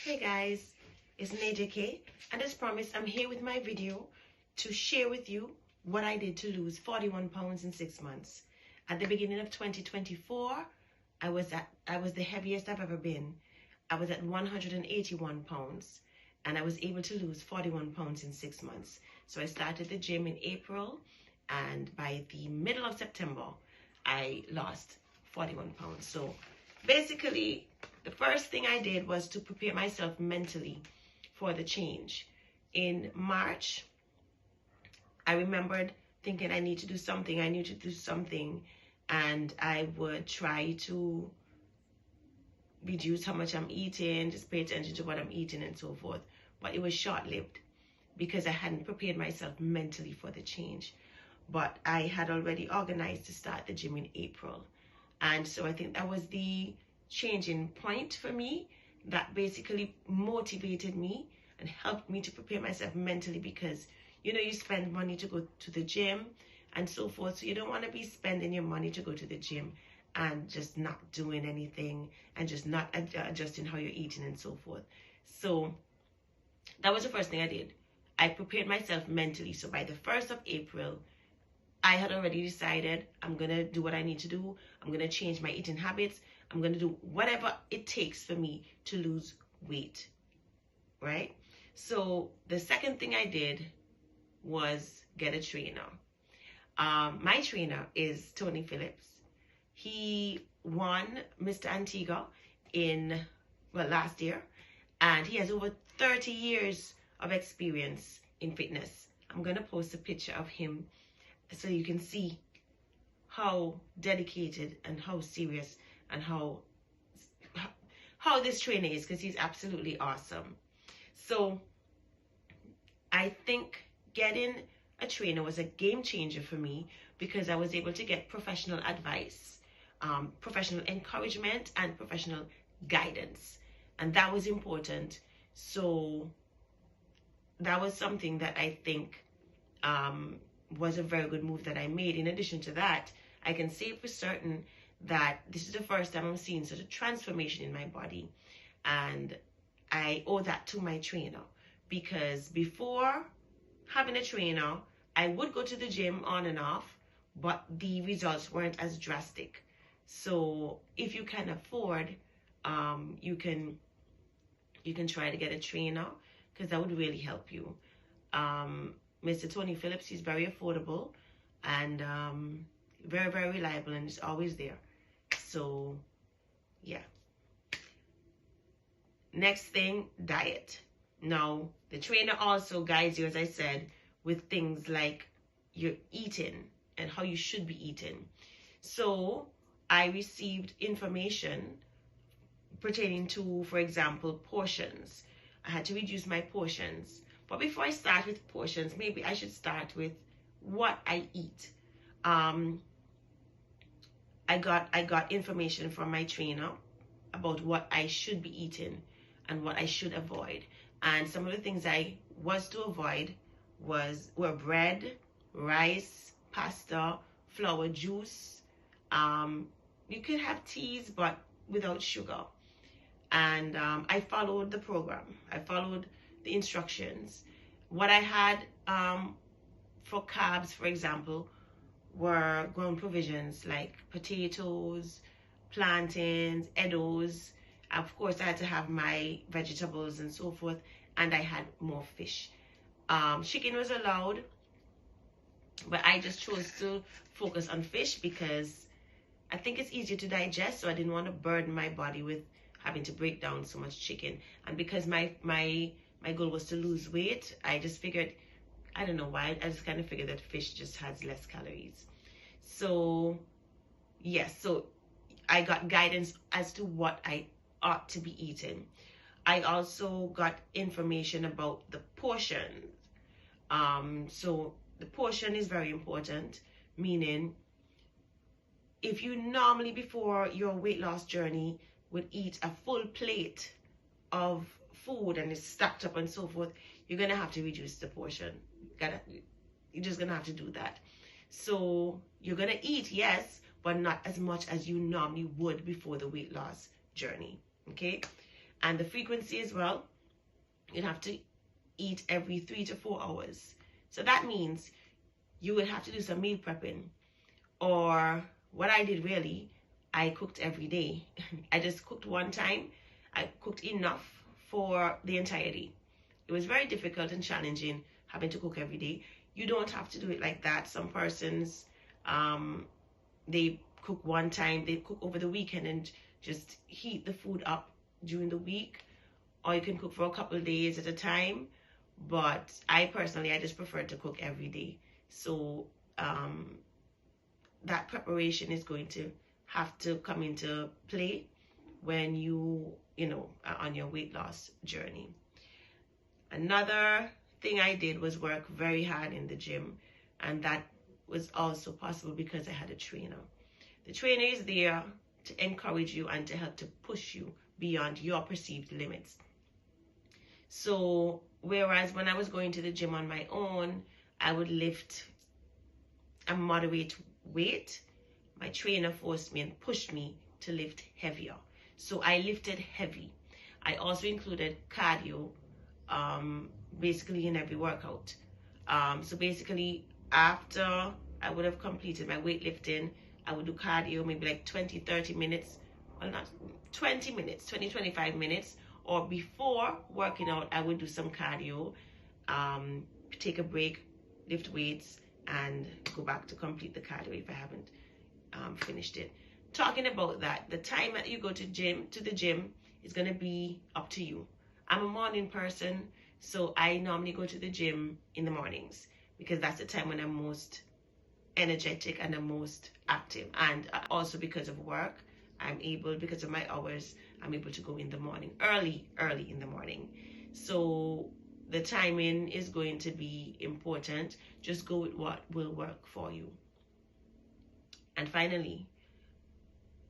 Hey guys, it's Nadia K, and as promised, I'm here with my video to share with you what I did to lose 41 pounds in 6 months. At the beginning of 2024, I was the heaviest I've ever been. I was at 181 pounds, and I was able to lose 41 pounds in 6 months. So I started the gym in April, and by the middle of September, I lost 41 pounds. So basically, the first thing I did was to prepare myself mentally for the change. In March, I remembered thinking I need to do something, and I would try to reduce how much I'm eating, just pay attention to what I'm eating and so forth. But it was short-lived because I hadn't prepared myself mentally for the change. But I had already organized to start the gym in April. And so I think that was the changing point for me that basically motivated me and helped me to prepare myself mentally, because you spend money to go to the gym and so forth, so you don't want to be spending your money to go to the gym and just not doing anything and just not adjusting how you're eating and so forth. So that was the first thing I did. I prepared myself mentally. So by the 1st of April, I had already decided I'm going to do what I need to do. I'm going to change my eating habits. I'm going to do whatever it takes for me to lose weight, right? So the second thing I did was get a trainer. My trainer is Tony Phillips. He won Mr. Antigua last year, and he has over 30 years of experience in fitness. I'm going to post a picture of him so you can see how dedicated and how serious and how this trainer is, because he's absolutely awesome. So I think getting a trainer was a game changer for me, because I was able to get professional advice, professional encouragement, and professional guidance, and that was important. So that was something that I think was a very good move that I made. In addition to that, I can say for certain that this is the first time I'm seeing such a transformation in my body, and I owe that to my trainer, because before having a trainer, I would go to the gym on and off, but the results weren't as drastic. So if you can afford, you can try to get a trainer, because that would really help you. Mr. Tony Phillips, he's very affordable and very, very reliable, and is always there. So yeah. Next thing, diet. Now, the trainer also guides you, as I said, with things like your eating and how you should be eating. So I received information pertaining to, for example, portions. I had to reduce my portions. But before I start with portions, maybe I should start with what I eat. I got information from my trainer about what I should be eating and what I should avoid. And some of the things I was to avoid were bread, rice, pasta, flour, juice. You could have teas, but without sugar. And I followed the program. I followed the instructions. What I had for carbs, for example, were grown provisions like potatoes, plantains, edibles. Of course, I had to have my vegetables and so forth, and I had more fish. Chicken was allowed, but I just chose to focus on fish because I think it's easier to digest, so I didn't want to burden my body with having to break down so much chicken. And because my goal was to lose weight, I just figured, I don't know why, I just kind of figured that fish just has less calories. So yes, so I got guidance as to what I ought to be eating. I also got information about the portion. So the portion is very important, meaning if you normally before your weight loss journey would eat a full plate of food and it's stacked up and so forth, you're gonna have to reduce the portion. You're just gonna have to do that. So you're gonna eat, yes, but not as much as you normally would before the weight loss journey. Okay. And the frequency as well, you'd have to eat every 3 to 4 hours. So that means you would have to do some meal prepping. Or what I did really, I cooked every day. I just cooked one time. I cooked enough for the entire day. It was very difficult and challenging having to cook every day. You don't have to do it like that. Some persons, they cook one time, they cook over the weekend and just heat the food up during the week. Or you can cook for a couple of days at a time. But I personally, I just prefer to cook every day. So that preparation is going to have to come into play when you are on your weight loss journey. Another thing I did was work very hard in the gym, and that was also possible because I had a trainer. The trainer is there to encourage you and to help to push you beyond your perceived limits. So whereas when I was going to the gym on my own, I would lift a moderate weight, my trainer forced me and pushed me to lift heavier. So I lifted heavy. I also included cardio basically in every workout. So basically after I would have completed my weightlifting, I would do cardio, maybe like 20-30 minutes, well not 20 minutes, 20-25 minutes, or before working out I would do some cardio, take a break, lift weights, and go back to complete the cardio if I haven't finished it. Talking about that, the time that you go to the gym is going to be up to you. I'm a morning person, so I normally go to the gym in the mornings because that's the time when I'm most energetic and I'm most active. And also because of work, because of my hours, I'm able to go in the morning, early in the morning. So the timing is going to be important. Just go with what will work for you. And finally,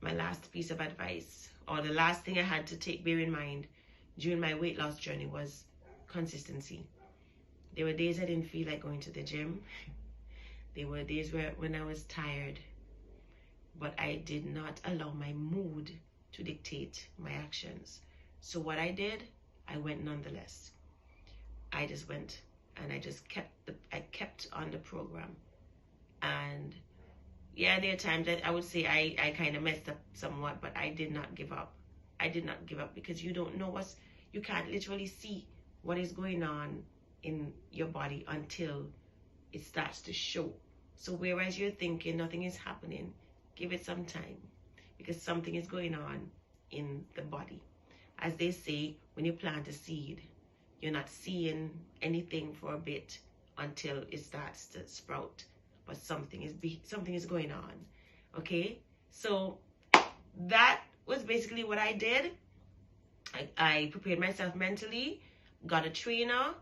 my last piece of advice, or the last thing I had to bear in mind during my weight loss journey, was consistency. There were days I didn't feel like going to the gym. There were days when I was tired, but I did not allow my mood to dictate my actions. So what I did, I went nonetheless. I just went and I just kept on the program. And yeah, there are times that I would say I kind of messed up somewhat, but I did not give up. I did not give up because you don't know you can't literally see what is going on in your body until it starts to show. So whereas you're thinking nothing is happening, give it some time because something is going on in the body. As they say, when you plant a seed, you're not seeing anything for a bit until it starts to sprout. But something is going on. Okay, so that was basically what I did. I prepared myself mentally, got a trainer,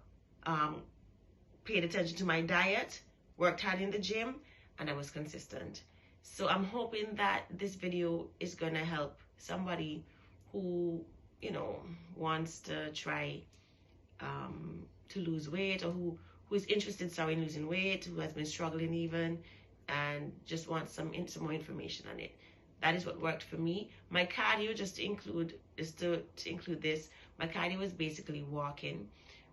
paid attention to my diet, worked hard in the gym, and I was consistent. So I'm hoping that this video is gonna help somebody who wants to try to lose weight, or who is interested in losing weight, who has been struggling even, and just wants some more information on it. That is what worked for me. My cardio, just to include this, my cardio was basically walking.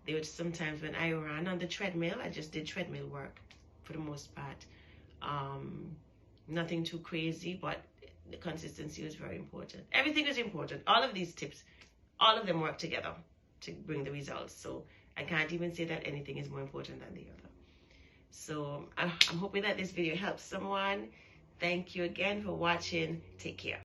There were some times when I ran on the treadmill. I just did treadmill work for the most part. Nothing too crazy, but the consistency was very important. Everything is important. All of these tips, all of them work together to bring the results. So I can't even say that anything is more important than the other. So I'm hoping that this video helps someone. Thank you again for watching. Take care.